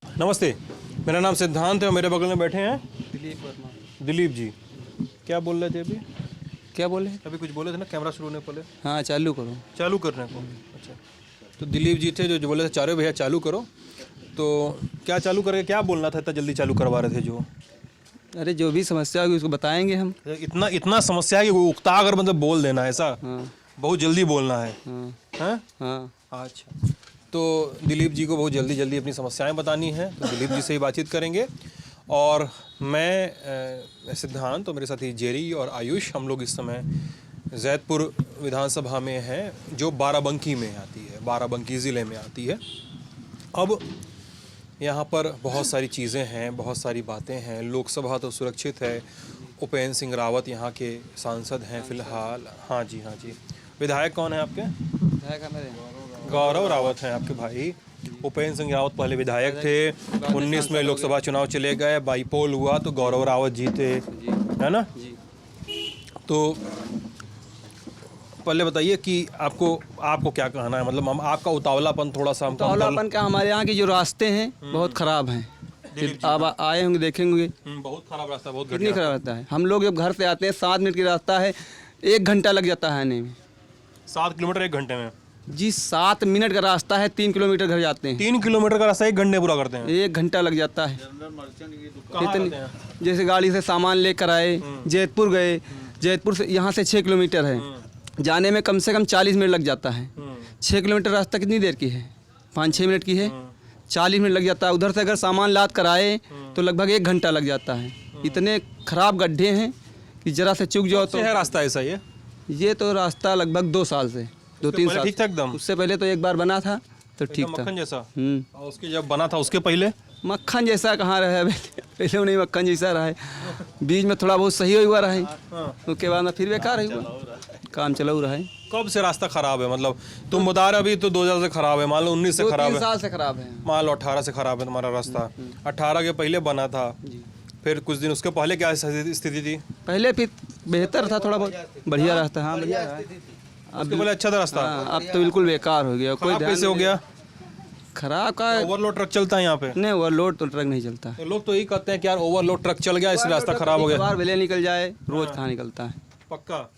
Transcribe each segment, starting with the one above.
नमस्ते, मेरा नाम सिद्धांत है और मेरे बगल में बैठे हैं दिलीप वर्मा। दिलीप जी। क्या बोल रहे थे अभी? क्या बोले? अभी कुछ बोले थे ना कैमरा शुरू होने पहले, हाँ चालू करो। चालू करने को। अच्छा, तो दिलीप जी थे जो बोले थे चारों भैया चालू करो। तो क्या चालू करके क्या बोलना था, इतना जल्दी चालू करवा रहे थे जो? अरे जो भी समस्या होगी उसको बताएंगे हम। इतना इतना समस्या है कि वो उकता अगर मतलब बोल देना है ऐसा? हाँ बहुत जल्दी बोलना है? हाँ हैं? हाँ। अच्छा, तो दिलीप जी को बहुत जल्दी जल्दी अपनी समस्याएं बतानी है, तो दिलीप जी से ही बातचीत करेंगे। और मैं सिद्धांत और मेरे साथी जेरी और आयुष, हम लोग इस समय जैदपुर विधानसभा में हैं जो बाराबंकी में आती है, बाराबंकी ज़िले में आती है। अब यहाँ पर बहुत सारी चीज़ें हैं, बहुत सारी बातें हैं। लोकसभा तो सुरक्षित है, उपेंद्र सिंह रावत यहाँ के सांसद हैं फ़िलहाल। हाँ जी, हाँ जी। विधायक कौन है आपके? गौरव रावत हैं आपके भाई। उपेंद्र सिंह रावत पहले विधायक थे, 19 में लोकसभा चुनाव चले गए, बाईपोल हुआ तो गौरव रावत जीते, है ना? तो पहले बताइए कि आपको क्या कहना है, मतलब हम आपका उतावलापन थोड़ा सा उतावलापन का हमारे यहाँ के जो रास्ते हैं बहुत ख़राब हैं। आप आए होंगे देखेंगे, बहुत खराब रास्ता, बहुत कितनी खराब रास्ता है। हम लोग जब घर से आते हैं 7 मिनट की रास्ता है, 1 घंटा लग जाता है आने में। 7 किलोमीटर 1 घंटे में? जी 7 मिनट का रास्ता है, 3 किलोमीटर घर जाते हैं। 3 किलोमीटर का रास्ता 1 घंटे पूरा करते हैं? 1 घंटा लग जाता है। कहाँ रहते हैं? जैसे गाड़ी से सामान लेकर आए, जैदपुर गए, जैदपुर से यहाँ से 6 किलोमीटर है, जाने में कम से कम 40 मिनट लग जाता है। 6 किलोमीटर रास्ता कितनी देर की है? 5-6 मिनट की है, 40 मिनट लग जाता है। उधर से अगर सामान लाद कर आए तो लगभग 1 घंटा लग जाता है। इतने खराब गड्ढे हैं कि जरा से चूक जाओ तो है रास्ता ऐसा? ये तो रास्ता लगभग 2 साल से, 2-3 साल ठीक था एकदम? उससे पहले तो एक बार बना था तो ठीक था, मक्खन जैसा। और उसके जब बना था उसके पहले मक्खन जैसा कहाँ रहा है? पहले नहीं मक्खन जैसा रहा है, बीच में थोड़ा बहुत सही हुआ रहा है, उसके बाद में फिर बेकार हुआ, काम चला रहा है। कब से रास्ता खराब है? मतलब तुम बता रहे अभी तो 2000 से खराब है, मान लो 19 से खराब है, 2-3 साल से खराब है, मान लो 18 से खराब है तुम्हारा रास्ता। 18 के पहले बना था, फिर कुछ दिन उसके पहले क्या स्थिति थी? पहले फिर बेहतर था, थोड़ा बहुत बढ़िया रास्ता। हाँ बढ़िया है, उसके पहले अच्छा था रास्ता। अब तो बिल्कुल बेकार हो गया। कोई कैसे हो गया खराब? का ओवरलोड ट्रक चलता है यहाँ पे? नहीं, ओवरलोड तो ट्रक नहीं चलता है। तो लोग तो यही कहते हैं कि यार ओवरलोड ट्रक चल गया इसलिए रास्ता खराब हो गया। बार वेले निकल जाए, रोज कहाँ निकलता है? पक्का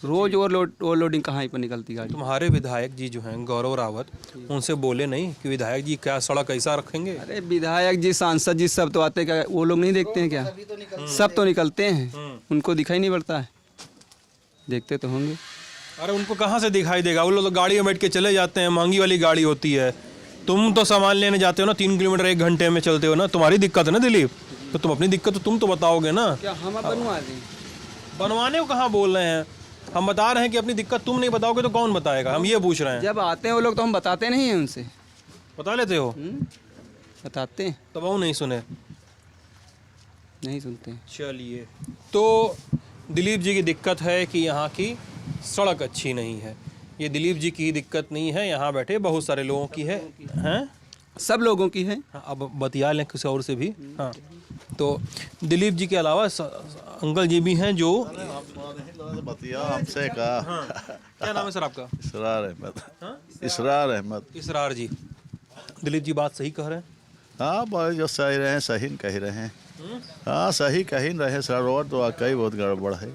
रोज ओवरलोडिंग कहाँ पर निकलती गाड़ी। तुम्हारे विधायक जी जो हैं गौरव रावत, उनसे बोले नहीं कि विधायक जी क्या सड़क ऐसा रखेंगे? अरे विधायक जी, सांसद जी सब तो आते, क्या वो लोग नहीं देखते हैं क्या? सब तो निकलते हैं, उनको दिखाई नहीं पड़ता है? देखते तो होंगे। अरे उनको कहाँ से दिखाई देगा, वो लोग तो गाड़ी में बैठ के चले जाते हैं, महंगी वाली गाड़ी होती है। तुम तो सामान लेने जाते हो ना, 3 किलोमीटर 1 घंटे में चलते हो ना, तुम्हारी दिक्कत है ना दिलीप, तो तुम अपनी दिक्कत तो तुम तो बताओगे ना। क्या हम बनवा दें? बनवाने को कहाँ बोल रहे हैं, हम बता रहे हैं कि अपनी दिक्कत तुम नहीं बताओगे तो कौन बताएगा, हम ये पूछ रहे हैं। जब आते हैं वो लोग तो हम बताते नहीं हैं उनसे। बता लेते हो? बताते हैं तब वो नहीं सुने, नहीं सुनते। चलिए, तो दिलीप जी की दिक्कत है कि यहाँ की सड़क अच्छी नहीं है। ये दिलीप जी की दिक्कत नहीं है, यहाँ बैठे बहुत सारे लोगों की है, हैं? सब लोगों की है। अब बतिया लें किसी और से भी। हाँ, तो दिलीप जी के अलावा अंकल जी भी हैं जो बतिया आपसे का। क्या नाम है सर आपका? इसरार अहमद। इसरार अहमद। इसरार जी। दिलीप जी बात सही कह रहे हैं? हाँ भाई, जो सही रहे सही कह रहे हैं। हाँ सही कहीं रहे सर, रोड तो वाकई बहुत गड़बड़ है।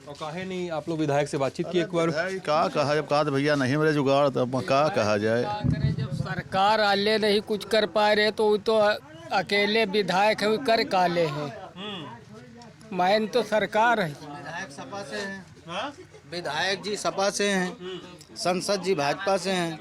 और काहे नहीं आप लोग विधायक से बातचीत की एक बार? क्या कहा, जब कहा तो भैया नहीं मेरे जुगाड़, तब क्या कहा जाए। जब सरकार आले नहीं कुछ कर पा रहे तो वो तो अकेले विधायक है, कर काले हैं। मैन तो सरकार है। विधायक सपा से हैं, विधायक जी सपा से हैं, संसद जी भाजपा से हैं।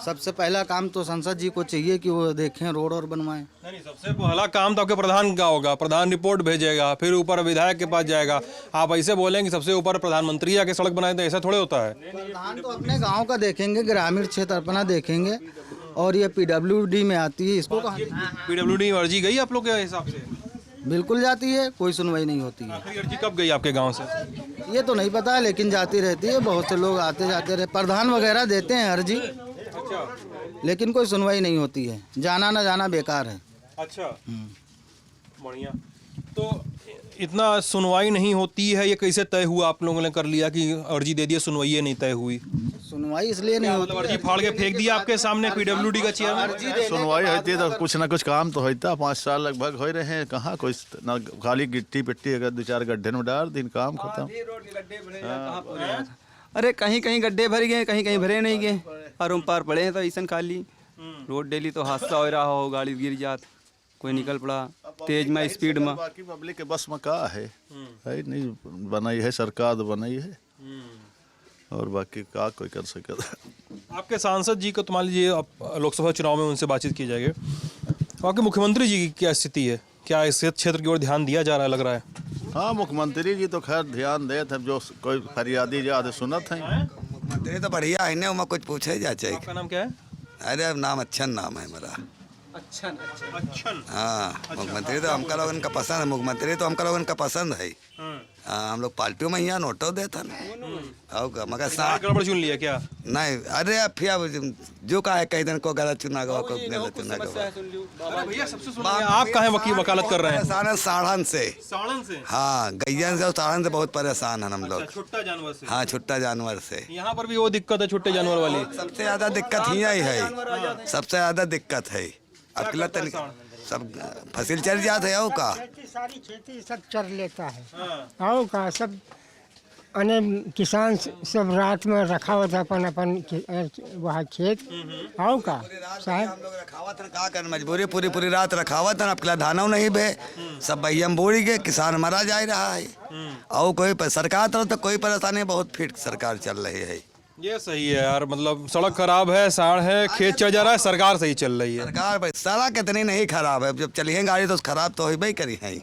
सबसे पहला काम तो संसद जी को चाहिए कि वो देखें, रोड और बनवाएं। नहीं, सबसे पहला काम तो आपके प्रधान का होगा, प्रधान रिपोर्ट भेजेगा, फिर ऊपर विधायक के पास जाएगा। आप ऐसे बोलेंगे सबसे ऊपर प्रधानमंत्री आके सड़क बनाए, तो ऐसा थोड़े होता है। प्रधान तो अपने गांव का देखेंगे, ग्रामीण क्षेत्र अपना देखेंगे, और ये पीडब्ल्यूडी में आती है, इसको कहाँ? पीडब्ल्यूडी अर्जी गई आप लोग के हिसाब से? बिल्कुल जाती है, कोई सुनवाई नहीं होती है। आखिरी अर्जी कब गई आपके गाँव से? ये तो नहीं पता है, लेकिन जाती रहती है। बहुत से लोग आते जाते रहे, प्रधान वगैरह देते हैं अर्जी, लेकिन कोई सुनवाई नहीं होती है। जाना ना जाना बेकार है। अच्छा, बढ़िया। तो इतना सुनवाई नहीं होती है, ये कैसे तय हुआ? आप लोगों ने कर लिया कि अर्जी दे दिया, सुनवाई नहीं तय हुई? सुनवाई इसलिए नहीं होती, मतलब अर्जी फाड़ के फेंक दिया आपके सामने पीडब्ल्यूडी का चेयरमैन? सुनवाई होती तो कुछ ना कुछ काम तो होता। 5 साल लगभग हो रहे हैं, कहाँ कोई ना खाली गिट्टी पिट्टी अगर 2-4 गड्ढे में डाल दिन काम खत्म। अरे कहीं कहीं गड्ढे भर गए, कहीं कहीं भरे नहीं गए, और पार पड़े हैं तो ऐसा खाली रोड डेली तो हादसा हो रहा हो, गाड़ी गिर जात, कोई निकल पड़ा तेज में स्पीड में। बाकी पब्लिक के बस में का है नहीं बनाई है, सरकार तो बनाई है, और बाकी का कोई कर सके। आपके सांसद जी को तो मान लीजिए लोकसभा चुनाव में उनसे बातचीत की जाएगी, तो आपके मुख्यमंत्री जी की क्या स्थिति है? क्या इस क्षेत्र की ओर ध्यान दिया जा रहा है, लग रहा है? हाँ, मुख्यमंत्री जी तो खैर ध्यान दे थे, जो कोई फरियादी जाते सुनत है। मुख्यमंत्री तो बढ़िया है ना, कुछ पूछे जा चाहिए। आपका नाम क्या है? अरे नाम अच्छन नाम है मेरा। अच्छा। हाँ, मुख्यमंत्री तो हमका लोगन का पसंद है, मुख्यमंत्री तो हमका लोगन का पसंद है। हाँ, हम लोग पार्टियों में यहाँ नोटो देता ना, मगर गड़बड़ चुन लिया क्या? नहीं, अरे फिर जो का है कई दिन को गलत चुना गवा, को गलत चुना गवा। अरे भैया सबसे सुनिए, आप कहाँ वकालत कर रहे हैं? परेशान है साढ़न से। साड़न से? हाँ, गैयन से और साढ़न से बहुत परेशान है हम लोग। छुट्टा जानवर से? हाँ, छुट्टा जानवर से। यहाँ पर भी वो दिक्कत है छोटे जानवर वाली? सबसे ज्यादा दिक्कत ही है, सबसे ज्यादा दिक्कत है। अकेला तन सब फसल चल जाते है का, सारी खेती सब चर लेता है और का सब अने किसान सब रात में रखा हुआ था अपन अपन वहाँ खेत और का साहब हम लोग रखावत है, का कर मजबूरी पूरी रात रखावत है, अकेला धानों नहीं बे, सब बहियम बूढ़ी गए, किसान मरा जा रहा है। और कोई सरकार तरफ तो कोई परेशानी, बहुत फिट सरकार चल रही है। ये सही है यार, मतलब सड़क खराब है, साड़ है, खेत चल जा रहा है, सरकार सही चल रही है। सरकार भाई सड़क इतनी नहीं खराब है, जब चली है गाड़ी तो खराब तो ही करी है।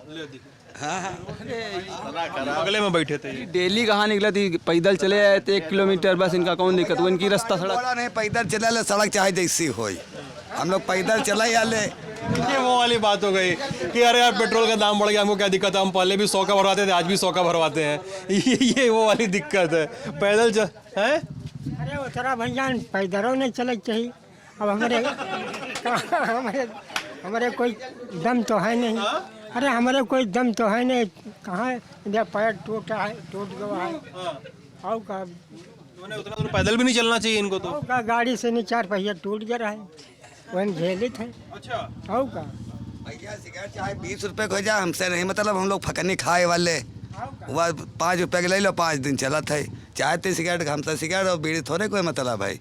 बगले में बैठे थे ये। डेली कहाँ निकला थी, पैदल चले आए थे 1 किलोमीटर, बस इनका कौन दिक्कत वो, इनकी रास्ता सड़क बोला नहीं पैदल चला ले, सड़क चाहे जैसी हो, हम लोग पैदल चला या ले। ये वो वाली बात हो गई कि अरे यार पेट्रोल का दाम बढ़ गया, हमको क्या दिक्कत है, हम पहले भी 100 का भरवाते थे, आज भी 100 का भरवाते हैं। ये वो वाली दिक्कत है, पैदल चल है। अरे उतरा भैया पैदलों नहीं चले चाहिए। अब हमारे कोई दम तो है नहीं, अरे हमारे कोई दम तो है नहीं, कहाँ इधर पैर टूट गया है और का उतना दूर पैदल भी नहीं चलना चाहिए इनको तो। का गाड़ी से नहीं 4 पहिया टूट गया है, वही झेलित है। अच्छा। और का भैया सिगरेट चाहे 20 रुपए को हो जाए, हमसे नहीं मतलब, हम लोग फकनी खाए वाले, वह 5 रुपए के ले लो, 5 दिन चला था, चाहे तो सिगरेट, हमसे सिगरेट और बीड़ी थोड़े कोई मतलब है।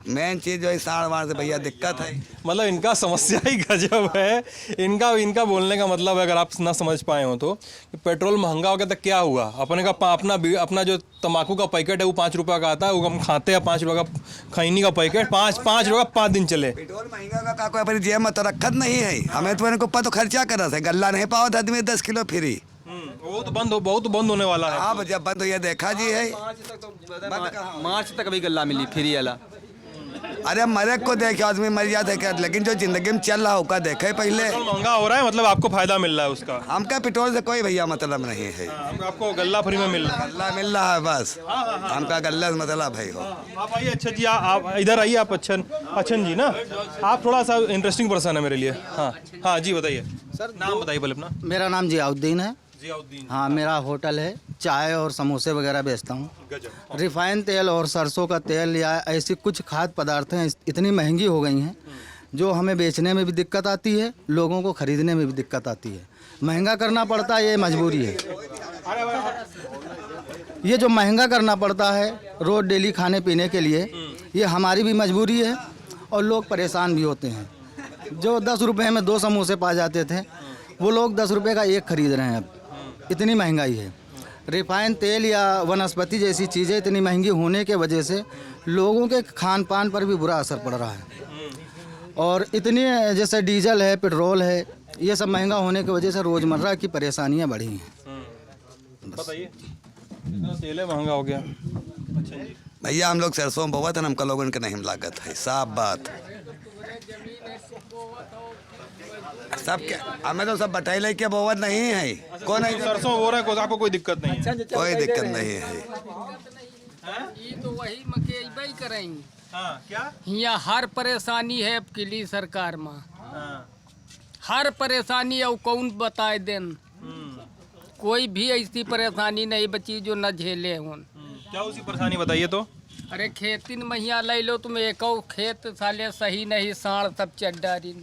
मेन चीज़ जो है साढ़ वार से भैया दिक्कत है। मतलब इनका समस्या ही गजब है। इनका बोलने का मतलब है, अगर आप ना समझ पाए हो तो, कि पेट्रोल महंगा हो गया तो क्या हुआ, अपने का अपना जो तम्बाकू का पैकेट है वो 5 रुपये का आता है, वो हम खाते हैं 5 रुपये का खैनी का पैकेट, 5 रुपये 5 दिन चले। पेट्रोल महंगा का कोई अपनी जेब में तो रखत नहीं है, हमें तो इनको ऊपर तो खर्चा कर रहा था, गल्ला नहीं पाओ आदमी 10 किलो फ्री। वो तो बहुत बंद होने वाला है। हाँ, जब बंद हो ये देखा जी है। मार्च तक अभी गल्ला मिली फ्री वाला। अरे मरे को देखे आदमी मर जाते क्या, लेकिन जो जिंदगी में चल रहा होगा देखे पहले। पेट्रोल महंगा हो रहा है, मतलब आपको फायदा मिल रहा है उसका? हमका पेट्रोल से कोई भैया मतलब नहीं है, आपको गल्ला फ्री में मिल रहा है? गल्ला मिल रहा है बस, हमका गल्ला से मतलब है हो। आप आइए अच्छा जी, आप इधर आइए, आप अच्छन जी ना, आप थोड़ा सा इंटरेस्टिंग पर्सन है मेरे लिए। हाँ जी बताइए सर, नाम बताइए पहले अपना। मेरा नाम जियाउद्दीन है। जियाउद्दीन। हाँ, मेरा होटल है, चाय और समोसे वगैरह बेचता हूँ। गजब। रिफाइंड तेल और सरसों का तेल या ऐसी कुछ खाद्य पदार्थें इतनी महंगी हो गई हैं, जो हमें बेचने में भी दिक्कत आती है, लोगों को खरीदने में भी दिक्कत आती है। महंगा करना पड़ता है, ये मजबूरी है। ये जो महंगा करना पड़ता है रोज डेली खाने पीने के लिए, ये हमारी भी मजबूरी है और लोग परेशान भी होते हैं। जो 10 रुपये में 2 समोसे पा जाते थे, वो लोग 10 रुपये का 1 खरीद रहे हैं। अब इतनी महंगाई है। रिफाइंड तेल या वनस्पति जैसी चीज़ें इतनी महंगी होने के वजह से लोगों के खान पान पर भी बुरा असर पड़ रहा है। और इतनी जैसे डीजल है, पेट्रोल है, ये सब महंगा होने की वजह से रोज़मर्रा की परेशानियां बढ़ी हैं। बताइए, तेल महंगा हो गया। अच्छा जी। भैया हम लोग सरसों में बोवत है, हमका लोगों के नहीं लागत है, साफ बात। सब क्या हमें तो सब बटाई के बोवत नहीं है, कौन है सरसों हो रहा है, आपको कोई दिक्कत नहीं है? कोई दिक्कत नहीं है। ये तो वही मकेबा ही करेंगे। हाँ, क्या? यहाँ हर परेशानी है अब के लिए सरकार में, हर परेशानी और कौन बताए देन, कोई भी ऐसी परेशानी नहीं बची जो न झेले उन। क्या उसी परेशानी बताइए तो। अरे खेती में महिया ले लो तुम, एक खेत साले सही नहीं, साढ़ सब चड्डारी।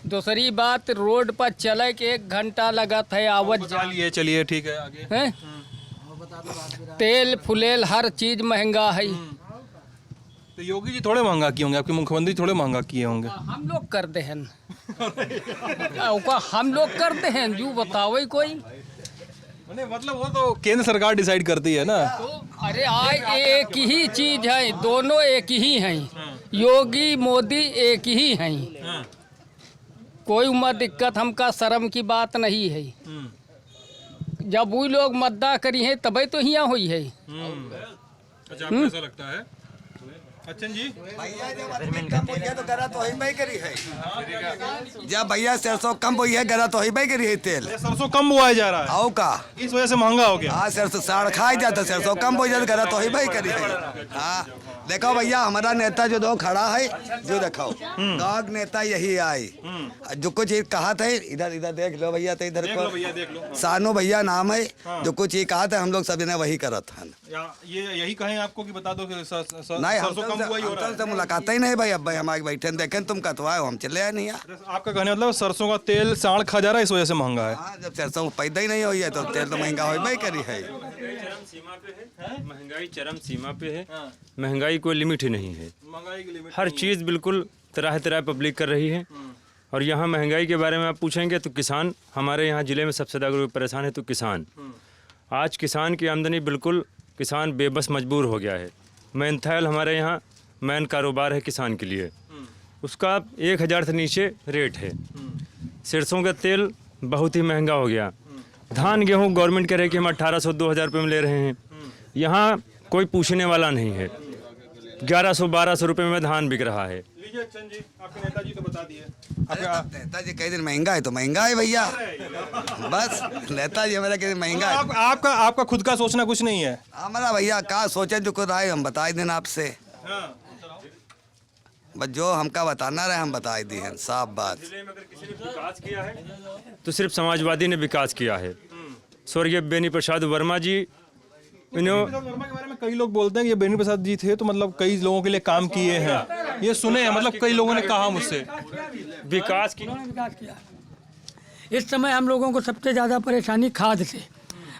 दूसरी बात, रोड पर चले के 1 घंटा लगत है आवत जा। चलिए ठीक है, आगे हैं? तेल फुलेल हर चीज महंगा है। तो योगी जी थोड़े महंगा किए होंगे, आपके मुख्यमंत्री थोड़े महंगा किए होंगे। हम लोग करते हैं हम लोग करते हैं, जो बताओ कोई। मतलब वो तो केंद्र सरकार डिसाइड करती है ना। तो अरे आए एक ही चीज है, दोनों एक ही हैं, योगी मोदी एक ही हैं। कोई उम्र दिक्कत हमका शर्म की बात नहीं है। जब वो लोग मतदा करी है तभी तो यहाँ हुई है। अच्छा, आपको ऐसा लगता है? अच्छन जी, भैया जब आदमी कम हो गया तो गरा तो ही भाई करी है। जब भैया सरसों कम हुई है गरा तो ही भाई करी है तेल। सरसों कम बुआया जा रहा है, आओ का इस वजह से महंगा हो गया। हाँ सरसों साड़ खाई जाता, सरसों कम हो जाता गरा तो ही भाई करी है। हाँ देखो भैया, हमारा नेता जो दो खड़ा है, जो देखो गाँव नेता यही आए, जो कुछ ये कहा था, इधर इधर देख लो भैया, तो इधर को सानू भैया नाम है, जो कुछ ये कहा था हम लोग सभी ने वही करत हैं। ये यही कहें आपको कि बता दो कि नहीं, सरसों कम बुआई हो रहा है। हमसे मुलाकात ही नहीं भाई। अब भाई हमारे बैठे देखें तुम कतवाए हो, हम चले आए नहीं यार। आपका कहने मतलब सरसों का तेल साढ़ खा जा रहा है, इस वजह से महंगा है। हाँ, जब सरसों पैदा ही नहीं हुई है तो तेल तो महंगा हो ही करी है। महंगाई चरम सीमा पे है। महंगाई कोई लिमिट ही नहीं है। महंगाई की लिमिट हर चीज़ बिल्कुल तरह तरह पब्लिक कर रही है। और यहाँ महंगाई के बारे में आप पूछेंगे तो किसान हमारे यहाँ ज़िले में सबसे ज़्यादा परेशान है। तो किसान, आज किसान की आमदनी बिल्कुल, किसान बेबस मजबूर हो गया है। मेंथाइल हमारे यहाँ मेन कारोबार है किसान के लिए, उसका 1000 से नीचे रेट है। सरसों का तेल बहुत ही महंगा हो गया। धान गेहूँ गवर्नमेंट कह रहे कि हम 1800-2000 रुपये में ले रहे हैं, यहाँ कोई पूछने वाला नहीं है। 1100-1200 रुपये में धान बिक रहा है। आपके नेताजी तो बता दिए। नेताजी कई दिन महंगा है तो महंगा है भैया, बस नेताजी हमारा कई दिन महंगा है। आपका खुद का सोचना कुछ नहीं है? हमारा भैया का सोचे जो खुद आए हम बता देना आपसे, बस जो हमका बताना रहे हम बता दी हैं, साफ बात। विकास किया है तो सिर्फ समाजवादी ने विकास किया है। स्वर्गीय बेनी प्रसाद वर्मा जी, वर्मा के बारे में कई लोग बोलते हैं कि ये बेनी प्रसाद जी थे तो मतलब कई लोगों के लिए काम किए हैं, ये सुने हैं, मतलब कई लोगों ने कहा मुझसे। विकास की विकास किया। इस समय हम लोगों को सबसे ज़्यादा परेशानी खाद से,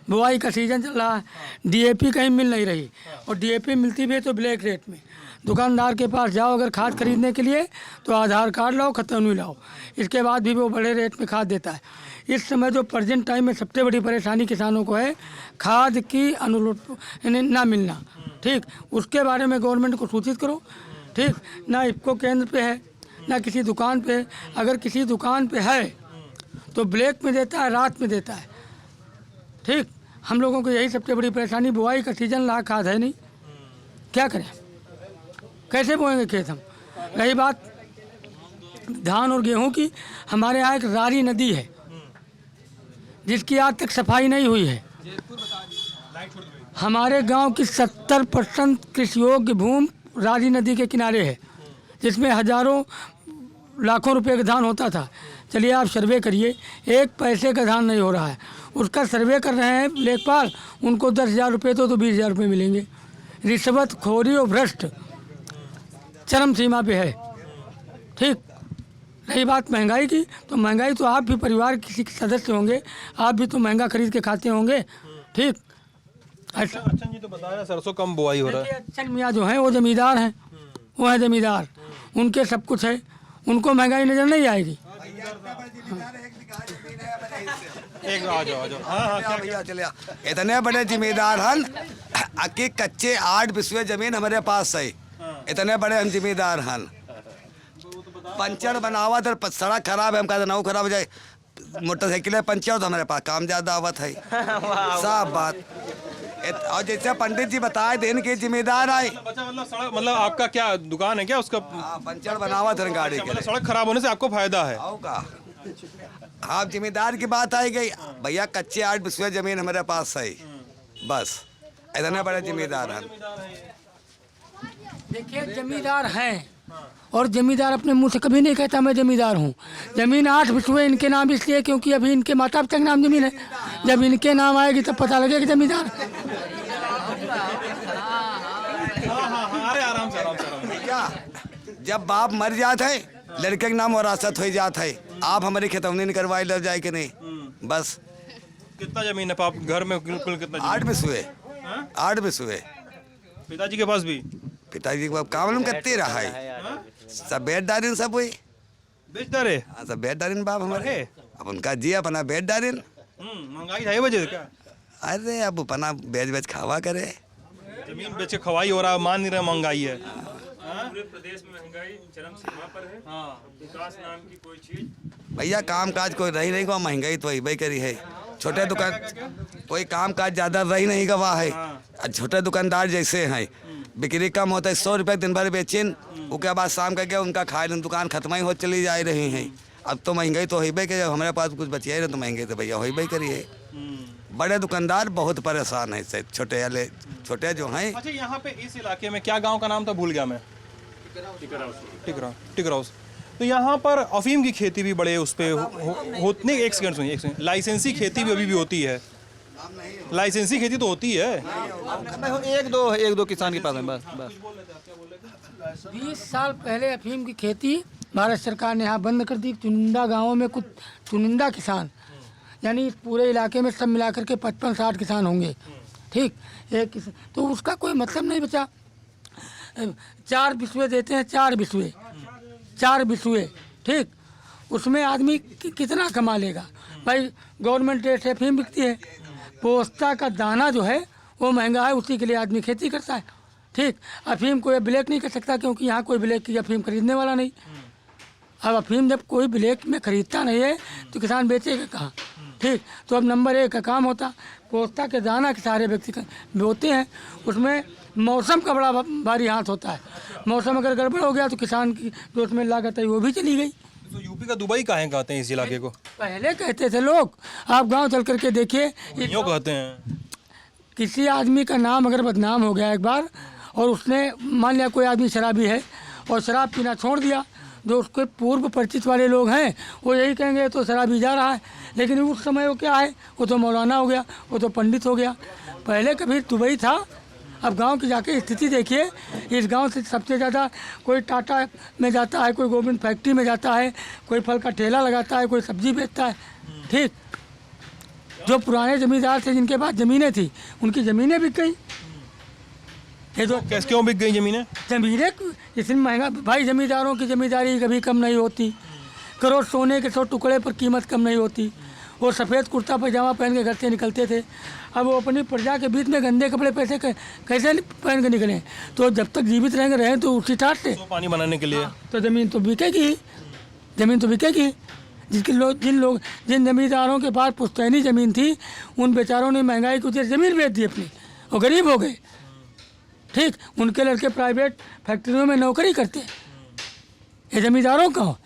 बुआई का सीजन चल रहा है, डीएपी कहीं मिल नहीं रही, और डीएपी मिलती भी है तो ब्लैक रेट में। दुकानदार के पास जाओ अगर खाद खरीदने के लिए तो आधार कार्ड लाओ, खतौनी लाओ, इसके बाद भी वो बड़े रेट में खाद देता है। इस समय जो प्रेजेंट टाइम में सबसे बड़ी परेशानी किसानों को है खाद की अनुरूप ना मिलना। ठीक, उसके बारे में गवर्नमेंट को सूचित करो। ठीक, ना इफको केंद्र पे है ना किसी दुकान पे, अगर किसी दुकान पे है तो ब्लैक में देता है, रात में देता है। ठीक, हम लोगों को यही सबसे बड़ी परेशानी, बुआई का सीजन रहा, खाद है नहीं, क्या करें, कैसे बोएंगे खेत हम। रही बात धान और गेहूं की, हमारे यहाँ एक रारी नदी है जिसकी आज तक सफाई नहीं हुई है। हमारे गांव की 70% कृषि योग्य भूमि रारी नदी के किनारे है, जिसमें हजारों लाखों रुपए का धान होता था। चलिए आप सर्वे करिए, 1 पैसे का धान नहीं हो रहा है। उसका सर्वे कर रहे हैं लेखपाल, उनको 10,000 रुपये तो 20,000 रुपये मिलेंगे। रिश्वत खोरी और भ्रष्ट चरम सीमा पे है। ठीक, रही बात महंगाई की, तो महंगाई तो आप भी परिवार किसी के सदस्य होंगे, आप भी तो महंगा खरीद के खाते होंगे। ठीक, अच्छा जी तो बताया सरसों कम बुआई हो रहा है। अच्छन मियाँ जो हैं वो जमींदार हैं, वो हैं जमींदार, उनके सब कुछ है, उनको महंगाई नज़र नहीं आएगी। एक आ जाओ हाँ भैया चलिए, इतने बड़े जिम्मेदार हन कि कच्चे 8 बिस्वे जमीन हमारे पास है, इतने बड़े हम जिम्मेदार हन। पंचर बनावा तो सड़क खराब है, हम कहते ना खराब हो जाए, मोटरसाइकिलें पंचर तो हमारे पास काम ज़्यादा आवत है, साफ बात। और जैसे पंडित जी बताए दिन के जिम्मेदार आए। मतलब आपका क्या दुकान है क्या उसका? पंचर बनावा था गाड़ी के, सड़क खराब होने से आपको फायदा है? आप जिम्मेदार की बात आई गई भैया, कच्चे 8 बिस्वे जमीन हमारे पास है, बस इतने बड़े जिम्मेदार हैं। देखिए जमींदार हैं, और जमींदार अपने मुंह से कभी नहीं कहता मैं जमींदार हूँ। ज़मीन 8 बिस्वे इनके नाम इसलिए क्योंकि अभी इनके माता पिता के नाम ज़मीन है। जब इनके नाम आएगी तब पता लगेगा कि जमींदार। क्या जब बाप मर जाता है लड़के के नाम वरासत हो जाता है। आप हमारी खेतौनी नहीं करवाई ले जाए कि नहीं बस। कितना जमीन है आप घर में कुल कितना जमीन? 8 बिस्वे 8 बिस्वे। पिताजी के पास भी? पिताजी को काम वाम करते रहा है। सब बेट डारिन सब हुई बेच डारे? हाँ सब बेट डारिन बाप हमारे। अब उनका जी अपना बेट डारिन। महंगाई 2.5 बजे क्या? अरे अब अपना बेच बेच खावा करे। जमीन बेच के खवाई हो रहा, मान नहीं रहा महंगाई है। पूरे प्रदेश में महंगाई चरम सीमा पर है। विकास नाम की कोई चीज भैया काम काज कोई रही नहीं गवा, महंगाई तो वही करी है। छोटे दुकान कोई काम काज ज़्यादा रही नहीं गवा है। छोटे दुकानदार जैसे हैं बिक्री कम होता है, 100 रुपये दिन भर बेचें, उसके बाद शाम का क्या उनका खाए दुकान खत्म ही हो चली जा रही है। अब तो महंगाई तो होई करी, हमारे पास कुछ बचिया ना तो महंगाई तो भैया होई करी है। बड़े दुकानदार बहुत परेशान है सर, छोटे वाले छोटे जो हैं। अच्छा, यहाँ पे इस इलाके में क्या गांव का नाम था भूल गया मैं। टिकराउस। तो यहाँ पर अफीम की खेती भी बड़े उस पर होती। एक सेकंड सुनिए, लाइसेंसी खेती भी अभी भी होती है। लाइसेंसी खेती तो होती है। एक दो किसान के पास है बस। 20 साल पहले अफीम की खेती भारत सरकार ने यहाँ बंद कर दी। चुनिंदा गाँवों में कुछ चुनिंदा किसान, यानी इस पूरे इलाके में सब मिलाकर के 55-60 किसान होंगे। ठीक, एक किसान तो उसका कोई मतलब नहीं बचा। 4 बिस्वे देते हैं, 4 बिस्वे। ठीक, उसमें आदमी कितना कमा लेगा भाई। गवर्नमेंट रेट से अफीम बिकती है, पोस्ता का दाना जो है वो महंगा है, उसी के लिए आदमी खेती करता है। ठीक, अफीम कोई ब्लैक नहीं कर सकता क्योंकि यहाँ कोई ब्लैक की अफीम खरीदने वाला नहीं। अब अफीम जब कोई ब्लैक में खरीदता नहीं है तो किसान बेचेगा कहाँ। ठीक, तो अब नंबर 1 का काम होता पोस्ता के दाना के सारे व्यक्ति बोते हैं। उसमें मौसम का बड़ा भारी हाथ होता है। मौसम अगर गड़बड़ हो गया तो किसान की जो उसमें लागत है वो भी चली गई। तो यूपी का दुबई काहे कहते हैं इस इलाके को? पहले कहते थे लोग, आप गांव चल करके देखिए। यूँ कहते हैं। किसी आदमी का नाम अगर बदनाम हो गया एक बार और उसने मान लिया कोई आदमी शराबी है और शराब पीना छोड़ दिया, जो उसके पूर्व परिचित वाले लोग हैं वो यही कहेंगे तो शराबी जा रहा है। लेकिन उस समय वो क्या है, वो तो मौलाना हो गया, वो तो पंडित हो गया। पहले कभी दुबई था। अब गांव की जाके स्थिति देखिए। इस गांव से सबसे ज़्यादा कोई टाटा में जाता है, कोई गोविंद फैक्ट्री में जाता है, कोई फल का ठेला लगाता है, कोई सब्जी बेचता है। ठीक, जो पुराने ज़मींदार थे जिनके पास ज़मीनें थी उनकी ज़मीनें बिक गई। ये तो कैसे क्यों बिक गई ज़मीनें? ज़मीनें इतनी महंगा भाई, ज़मींदारों की ज़मींदारी कभी कम नहीं होती। करोड़ सोने के 100 टुकड़े पर कीमत कम नहीं होती। वो सफ़ेद कुर्ता पैजामा पहन के घर से निकलते थे। अब वो अपनी प्रजा के बीच में गंदे कपड़े पैसे कैसे पहन के निकलें? तो जब तक जीवित रहें तो उसी ठाट से तो पानी बनाने के लिए तो ज़मीन तो बिकेगी। जिन ज़मींदारों के पास पुश्तैनी ज़मीन थी उन बेचारों ने महंगाई की वजह से ज़मीन बेच दी अपनी और गरीब हो गए। ठीक, उनके लड़के प्राइवेट फैक्ट्रियों में नौकरी करते। ये ज़मींदारों का हो।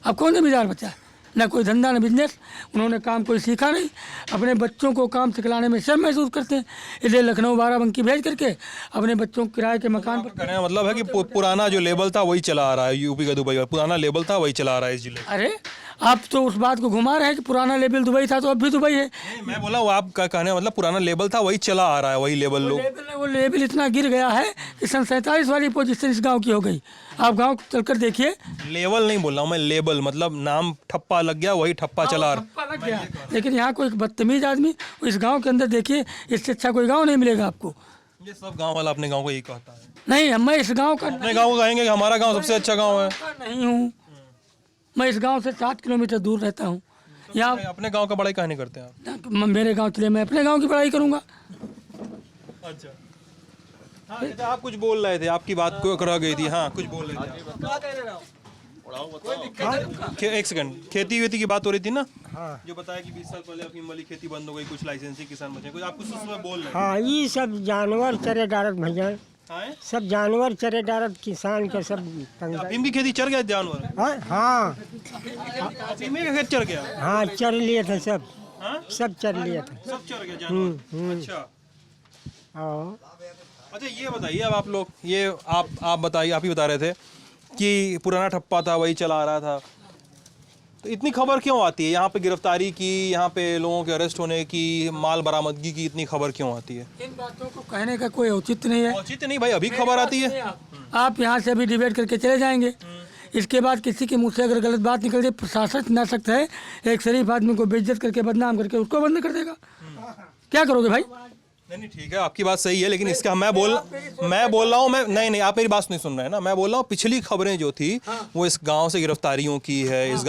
अब कौन ज़मींदार बचा? ना कोई धंधा, ना बिजनेस। उन्होंने काम कोई सीखा नहीं। अपने बच्चों को काम सिखलाने में शर्म महसूस करते हैं, इसलिए लखनऊ बाराबंकी भेज करके अपने बच्चों को किराए के मकान पर। कहने का मतलब है कि पुराना जो लेबल था वही चला आ रहा है। यूपी का दुबई पुराना लेबल था वही चला आ रहा है इस जिले। अरे आप तो उस बात को घुमा रहे हैं कि पुराना लेबल दुबई था तो अब भी दुबई है। मैं बोला वो आपका कहने का मतलब पुराना लेबल था वही चला आ रहा है, वही लेबल लोग। वो लेबल इतना गिर गया है कि सन 47 वाली पोजीशन इस गांव की हो गई। आप गांव चलकर देखिए। लेवल नहीं बोल रहा हूँ मैं, लेबल मतलब नाम ठप्पा लग गया, वही ठप्पा चला ठप्पा लग गया। लेकिन यहाँ कोई बदतमीज आदमी इस गांव के अंदर देखिए, इससे अच्छा कोई गांव नहीं मिलेगा आपको। ये सब गांव वाला अपने गांव को यही कहता है। नहीं, मैं इस गांव का अपने गांव को कहेंगे कि हमारा गांव सबसे अच्छा गांव है। नहीं हूँ, मैं इस गांव से 7 किलोमीटर दूर रहता हूँ। यहाँ अपने गांव का बड़ाई काहे नहीं करते आप? मेरे गांव चले, मैं अपने गांव की पढ़ाई करूँगा। अच्छा, हाँ, आप कुछ बोल रहे थे, आपकी बात को रह गई थी। हाँ, कुछ बोल रहे थे। एक सेकंड, खेती वेती की बात हो रही थी ना? हाँ। जो बताया कि 20 साल पहले अफीम वाली खेती बंद हो गई, कुछ लाइसेंसी किसान बचे, कुछ आप कुछ उसमें बोल रहे हैं। हाँ, ये सब जानवर चरे डारत भैया, हाँ? सब जानवर चरे डारत किसान के सब अफीम की खेती चर गया जानवर? हाँ अफीम का खेत चर गया? हाँ, चर लिए थे सब। हाँ? सब चर लिए थे। सब चर गया जानवर? अच्छा हाँ। अच्छा, ये बताइए अब आप लोग, ये आप बताइए, आप ही बता रहे थे कि पुराना ठप्पा था वही चला रहा था। तो इतनी खबर क्यों आती है यहाँ पे गिरफ्तारी की, यहाँ पे लोगों के अरेस्ट होने की, माल बरामदगी की इतनी खबर क्यों आती है? इन बातों को कहने का कोई औचित्य नहीं है। औचित्य नहीं भाई, अभी खबर आती है। आप यहाँ से अभी डिबेट करके चले जाएंगे, इसके बाद किसी के मुंह से अगर गलत बात निकल जाए, प्रशासन इतना सख्त है, एक शरीफ आदमी को बेइज्जत करके बदनाम करके उसको बंद कर देगा। क्या करोगे भाई? नहीं ठीक है, आपकी बात सही है, लेकिन इसका मैं बोल रहा हूँ, मैं नहीं आप मेरी बात नहीं सुन रहे हैं ना। मैं बोल रहा हूँ पिछली खबरें जो थी वो इस गांव से गिरफ्तारियों की है, इस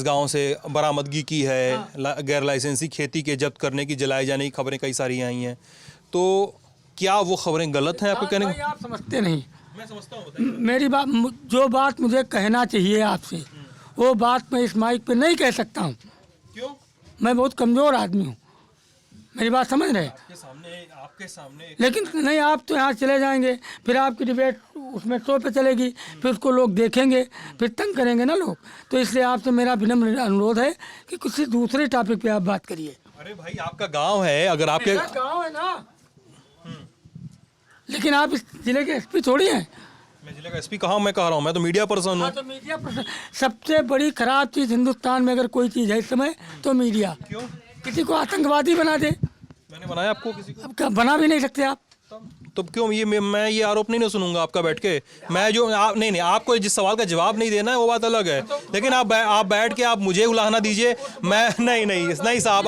गांव से बरामदगी की है, गैर लाइसेंसी खेती के जब्त करने की, जलाए जाने की खबरें कई सारी आई हैं। तो क्या वो खबरें गलत हैं आपको कहने? आप समझते नहीं। मैं समझता हूँ। मेरी बात, जो बात मुझे कहना चाहिए आपसे वो बात मैं इस माइक पे नहीं कह सकता हूँ। क्यों? मैं बहुत कमज़ोर आदमी हूँ, मेरी बात समझ रहे हैं? आपके सामने लेकिन नहीं, आप तो यहाँ चले जाएंगे, फिर आपकी डिबेट उसमें शो पे चलेगी, फिर उसको लोग देखेंगे, फिर तंग करेंगे ना लोग। तो इसलिए आपसे मेरा विनम्र अनुरोध है कि किसी दूसरे टॉपिक पे आप बात करिए। अरे भाई आपका गांव है, अगर आपके गाँव है ना, लेकिन आप इस जिले के एसपी थोड़ी हैं। मैं जिले का एसपी कहा हूँ? मैं कह रहा हूँ मैं तो मीडिया पर्सन हूँ। हाँ, तो मीडिया पर्सन सबसे बड़ी खराब चीज़ हिंदुस्तान में अगर कोई चीज़ है इस समय तो मीडिया। क्यों? किसी को आतंकवादी बना दे। मैंने बनाया आपको किसी को? अब क्या बना भी नहीं सकते आप। तो क्यों ये मैं ये आरोप नहीं सुनूंगा आपका बैठ के। मैं जो आप नहीं आपको जिस सवाल का जवाब नहीं देना है वो बात अलग है, लेकिन आप बैठ के आप मुझे उलाहना दीजिए। मैं नहीं साहब,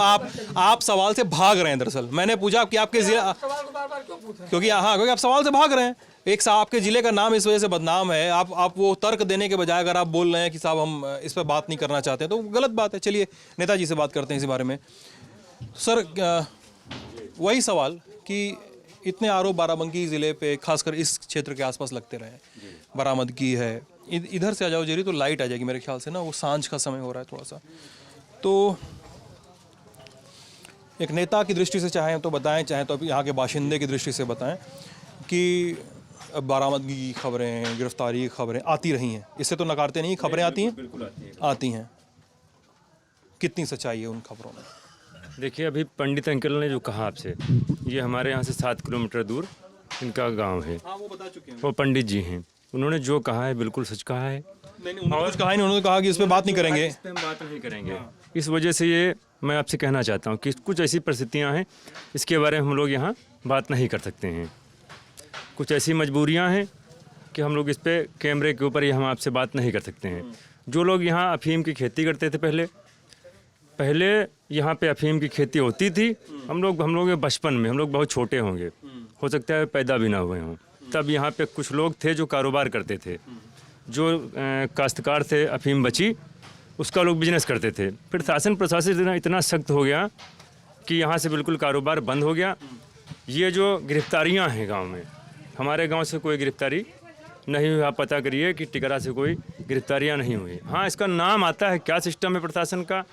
आप सवाल से भाग रहे हैं। दरअसल मैंने पूछा कि आपके जिला, क्योंकि आप सवाल से भाग रहे हैं। एक साहब आपके ज़िले का नाम इस वजह से बदनाम है, आप वो तर्क देने के बजाय अगर आप बोल रहे हैं कि साहब हम इस पर बात नहीं करना चाहते तो गलत बात है। चलिए नेताजी से बात करते हैं इस बारे में। सर वही सवाल कि इतने आरोप बाराबंकी ज़िले पे खासकर इस क्षेत्र के आसपास लगते रहे, बरामदगी है। इधर से आ जाओ जेरी, तो लाइट आ जाएगी मेरे ख्याल से ना, वो सांझ का समय हो रहा है थोड़ा सा। तो एक नेता की दृष्टि से चाहें तो बताएं, चाहें तो यहाँ के बाशिंदे की दृष्टि से बताएं कि बरामदगी की खबरें, गिरफ्तारी की खबरें आती रही हैं, इससे तो नकारते नहीं, खबरें आती हैं, बिल्कुल आती हैं। कितनी सच्चाई है उन खबरों में? देखिए, अभी पंडित अंकल ने जो कहा आपसे, ये हमारे यहाँ से 7 किलोमीटर दूर इनका गांव है। हाँ, वो बता चुके हैं। वो पंडित जी हैं, उन्होंने जो कहा है बिल्कुल सच कहा है। नहीं उन्होंने कुछ कहा ही नहीं, उन्होंने कहा कि इस पर बात नहीं करेंगे। इस पे हम बात नहीं करेंगे। इस वजह से ये मैं आपसे कहना चाहता हूँ कि कुछ ऐसी परिस्थितियाँ हैं, इसके बारे में हम लोग यहाँ बात नहीं कर सकते हैं। कुछ ऐसी मजबूरियाँ हैं कि हम लोग इस पे कैमरे के ऊपर ये हम आपसे बात नहीं कर सकते हैं। जो लोग यहाँ अफीम की खेती करते थे, पहले यहाँ पे अफीम की खेती होती थी। हम लोग बचपन में, हम लोग बहुत छोटे होंगे, हो सकता है पैदा भी ना हुए हों, तब यहाँ पे कुछ लोग थे जो कारोबार करते थे। जो काश्तकार थे, अफीम बची उसका लोग बिजनेस करते थे। फिर शासन प्रशासन इतना सख्त हो गया कि यहाँ से बिल्कुल कारोबार बंद हो गया। ये जो गिरफ्तारियाँ हैं गांव में, हमारे गांव से कोई गिरफ्तारी नहीं हुई। आप पता करिए कि टिकरा से कोई गिरफ्तारियाँ नहीं हुई। हाँ, इसका नाम आता है, क्या सिस्टम है प्रशासन का,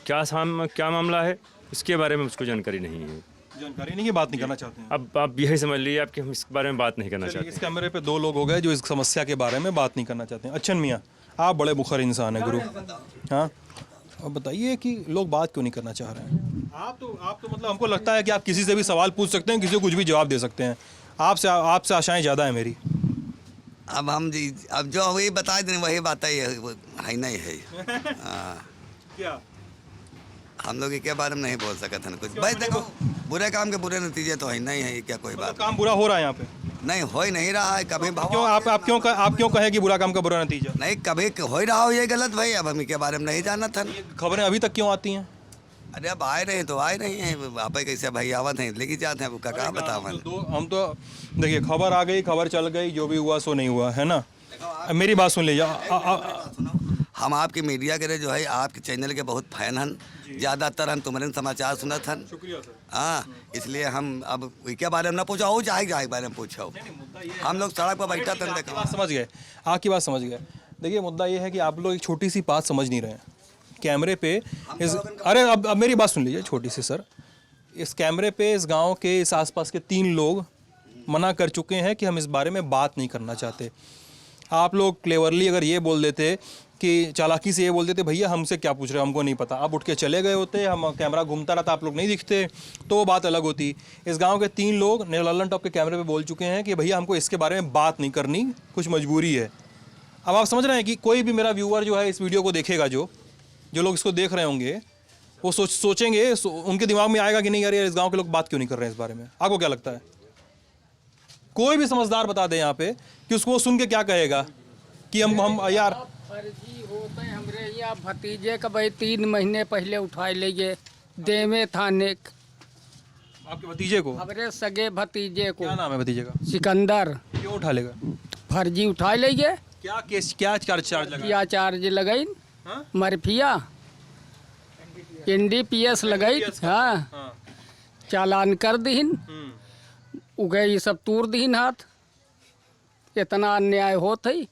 क्या मामला है, इसके बारे में मुझको जानकारी नहीं है। जानकारी नहीं है, बात नहीं करना चाहते हैं। अब आप यही समझ लीजिए आपके हम इस बारे में बात नहीं करना चाहते। इस कैमरे पे 2 लोग हो गए जो इस समस्या के बारे में बात नहीं करना चाहते हैं। अच्छन मियाँ, आप बड़े मुखर इंसान हैं गुरु। हाँ, अब बताइए कि लोग बात क्यों नहीं करना चाह रहे हैं? आप तो मतलब हमको लगता है कि आप किसी से भी सवाल पूछ सकते हैं, किसी को कुछ भी जवाब दे सकते हैं। आपसे आशाएं ज़्यादा है मेरी। अब हम जी, अब जो वही बता दें वही बात है नहीं है। क्या हम लोग के बारे में नहीं बोल सकते हैं कुछ। भाई देखो, बुरे काम के बुरे नतीजे तो है नहीं है, क्या कोई बात? काम बुरा हो रहा है यहाँ पे? नहीं, हो ही नहीं रहा है कभी। क्यों आप क्यों कहें कि बुरा काम का बुरा नतीजा? नहीं, कभी हो ही रहा हो ये गलत भाई। अब हम के बारे में नहीं जाना था। खबरें अभी तक क्यों आती हैं? अरे अब आए रहे तो आए रही हैं, आप कैसे भाई आवत हैं, लेके जाते हैं, उसका क्या बतावन। हम तो देखिए, खबर आ गई, खबर चल गई, जो भी हुआ सो नहीं हुआ, है ना। मेरी बात सुन लीजिए। हम आपके मीडिया के जो है, आपके चैनल के बहुत फैन हैं, ज़्यादातर हम तुम्हारे समाचार सुनत हैं। शुक्रिया सर। हाँ, इसलिए हम अब के बारे में ना पूछा हो, चाहे के बारे में पूछो। हम लोग सड़क पर बैठा था, देखो। समझ गए, आपकी बात समझ गए। देखिए, मुद्दा ये है कि आप लोग एक छोटी सी बात समझ नहीं रहे हैं। कैमरे पे अरे अब मेरी बात सुन लीजिए छोटी सी सर। इस कैमरे पे इस गांव के इस आसपास के 3 लोग मना कर चुके हैं कि हम इस बारे में बात नहीं करना चाहते। आप लोग क्लेवरली अगर ये बोल देते कि चालाकी से ये बोल देते भैया हमसे क्या पूछ रहे हो, हमको नहीं पता, आप उठ के चले गए होते, हम कैमरा घूमता रहता, आप लोग नहीं दिखते, तो वो बात अलग होती। इस गांव के 3 लोग लल्लन टॉप के कैमरे पे बोल चुके हैं कि भैया हमको इसके बारे में बात नहीं करनी, कुछ मजबूरी है। अब आप समझ रहे हैं कि कोई भी मेरा व्यूअर जो है इस वीडियो को देखेगा, जो लोग इसको देख रहे होंगे वो सोचेंगे, उनके दिमाग में आएगा कि नहीं यार इस गांव के लोग बात क्यों नहीं कर रहे हैं इस बारे में। आपको क्या लगता है? कोई भी समझदार बता दे यहाँ पे कि उसको सुन के क्या कहेगा कि हम यार फर्जी होते हैं। हमरे यहाँ भतीजे का भाई 3 महीने पहले उठाए ले गए देवे थाने। आपके भतीजे को? हमरे सगे भतीजे को। क्या नाम है भतीजे का? सिकंदर। क्यों उठा लेगा? फर्जी उठाए ले गए। क्या केस, क्या चार्ज लगा? क्या चार्ज लगाई? हाँ? मरफिया NDPS लगाई। हाँ, हाँ। चालान कर दीन, उगे ये सब तूर दीन हाथ। इतना अन्याय होत है।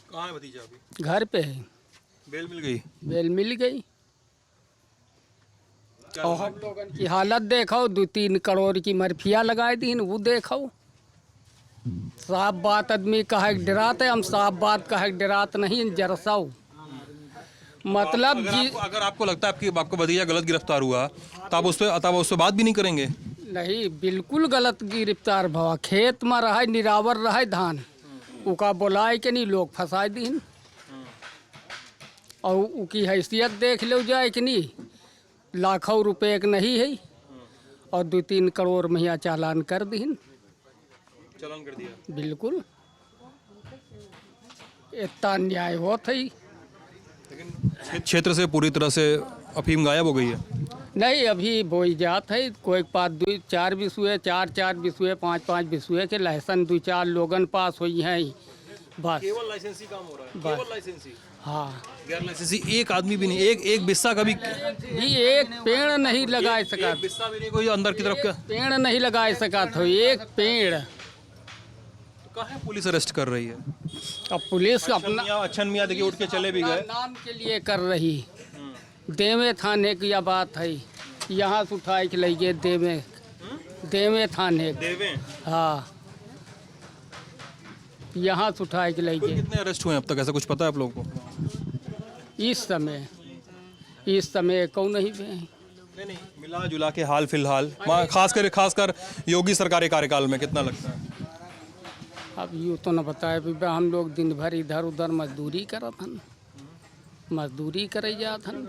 कहाँ है भतीजा अभी? घर पे है। बेल मिल गई? बेल मिल गई। और हम लोगन की हालत देखो, 2-3 करोड़ की मरफिया लगाए दीन, वो देखो। साफ बात आदमी कहे डराते, हम साफ बात कहे डरात नहीं जरसाओ। मतलब अगर आपको लगता है आपको भतीजा गलत गिरफ्तार हुआ तो आप उस पर बात भी नहीं करेंगे? नहीं, बिल्कुल गलत गिरफ्तार भवा। खेत में रहा निरावर रहा धान, उका बोलाए के नहीं लोग फंसाए दीन। और उकी हैसियत देख लो जाए कि नहीं, लाखों रुपए के नहीं है। और 2-3 करोड़ महिया चालान कर दीन। चालान कर दिया? बिल्कुल। इतना अन्याय होत है। लेकिन क्षेत्र से पूरी तरह से अफीम गायब हो गई है? नहीं, अभी बोई जात है। कोई पास 2-4 बिसुए, 4-4 बिसुए, 5-5 बिसुए के लाइसेंस 2-4 लोगन पास हुई हैं बस। केवल लाइसेंसी काम हो रहा है? केवल लाइसेंसी? हाँ, गैर लाइसेंसी एक आदमी भी नहीं, एक बिस्सा का भी एक पेड़ नहीं लगा सका। एक बिस्सा भी नहीं कोई अंदर की तरफ का? पेड़ नहीं लगा सका था, एक पेड़। कहाँ पुलिस अरेस्ट कर रही है? अब पुलिस अपना अच्छन मियाँ देखिए उठ के चले भी गए। नाम के लिए कर रही। देवे थाने की यह बात है। यहाँ से उठाए के ले गए देवे थाने। देवे? हाँ, यहाँ से उठाए के ले गए। कितने अरेस्ट हुए अब तक, ऐसा कुछ पता है आप लोगों को? इस समय कौन नहीं हुए हैं। नहीं, मिला जुला के हाल फिलहाल खासकर योगी सरकार के कार्यकाल में कितना लगता है? अब यूँ तो न बताए भी, हम लोग दिन भर इधर उधर मजदूरी करत हन, मजदूरी करे जात हन।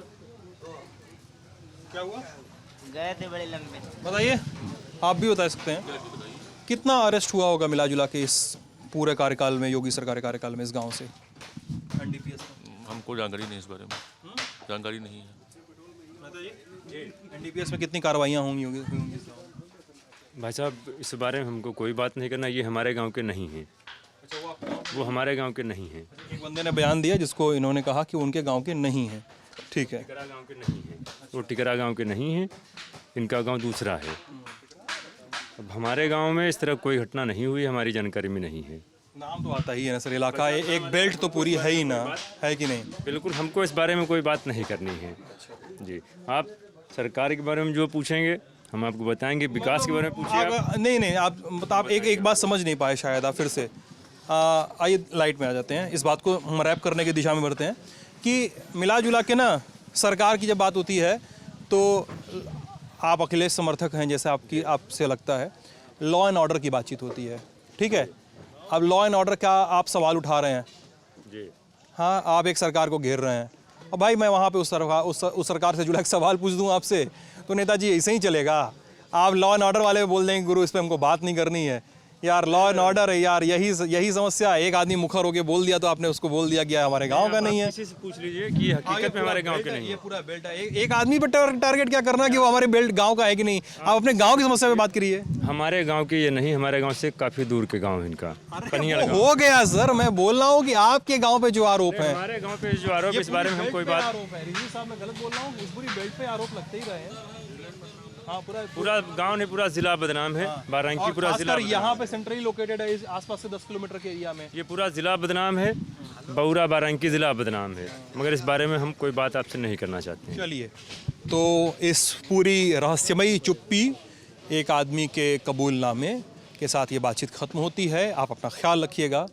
क्या हुआ? गए थे बड़े लंबे। बताइए, आप भी बता सकते हैं कितना अरेस्ट हुआ होगा मिला जुला के इस पूरे कार्यकाल में, योगी सरकार के कार्यकाल में इस गांव से? NDPS हमको जानकारी नहीं इस बारे में, जानकारी नहीं है। NDPS में कितनी कार्रवाइयाँ होंगी? भाई साहब, इस बारे में हमको कोई बात नहीं करना। ये हमारे गांव के नहीं हैं। वो हमारे गांव के नहीं हैं। एक बंदे ने बयान दिया जिसको इन्होंने कहा कि उनके गांव के नहीं हैं। ठीक है, टिकरा गांव के नहीं हैं। वो टिकरा गांव के नहीं हैं, इनका गांव दूसरा है। अब हमारे गांव में इस तरह कोई घटना नहीं हुई, हमारी जानकारी में नहीं है। नाम तो आता ही है ना सर, इलाका एक बेल्ट तो पूरी है ही ना, है कि नहीं? बिल्कुल, हमको इस बारे में कोई बात नहीं करनी है जी। आप सरकार के बारे में जो पूछेंगे हम आपको बताएंगे। विकास के बारे में पूछिए आप। नहीं, आप एक बात समझ नहीं पाए शायद आप फिर से। आइए लाइट में आ जाते हैं, इस बात को हम रैप करने की दिशा में बढ़ते हैं कि मिला जुला के ना सरकार की जब बात होती है तो आप अखिलेश समर्थक हैं जैसे आपसे लगता है। लॉ एंड ऑर्डर की बातचीत होती है, ठीक है? अब लॉ एंड ऑर्डर का आप सवाल उठा रहे हैं जी। हाँ, आप एक सरकार को घेर रहे हैं। अब भाई मैं वहाँ पे उस सरकार से जुड़ा एक सवाल पूछ दूँ आपसे तो नेताजी ऐसे ही चलेगा? आप लॉ एंड ऑर्डर वाले बोल देंगे गुरु इस पर हमको बात नहीं करनी है। यार लॉ एंड ऑर्डर है यार, यही समस्या। एक आदमी मुखर होके बोल दिया तो आपने उसको बोल दिया कि हमारे गांव का नहीं है। किसी से पूछ लीजिए कि हकीकत में हमारे गांव के नहीं ये है। पूरा बेल्ट है। एक आदमी पर टारगेट क्या करना कि वो हमारे बेल्ट गांव का है कि नहीं? आप अपने गांव की समस्या पे बात करिए। हमारे गांव के ये नहीं, हमारे गांव से काफी दूर के गांव है इनका। कन्हैया गांव। हो गया सर, मैं बोल रहा हूँ कि आपके गाँव पे जो आरोप है, हमारे गांव पे जो आरोप, इस बारे में हम कोई बात। आरोप है रिजवी साहब, मैं गलत बोल रहा हूँ? इस पूरी बेल्ट पे आरोप लगते ही रहे। हाँ, पूरा गांव नहीं, पूरा जिला बदनाम है। बारांकी पूरा जिला यहाँ पे सेंट्रली लोकेटेड है, इस आसपास से 10 किलोमीटर के एरिया में। ये पूरा जिला बदनाम है। बौरा बारांकी जिला बदनाम है, मगर इस बारे में हम कोई बात आपसे नहीं करना चाहते हैं। चलिए, तो इस पूरी रहस्यमयी चुप्पी एक आदमी के कबूलनामे के साथ ये बातचीत खत्म होती है। आप अपना ख्याल रखिएगा।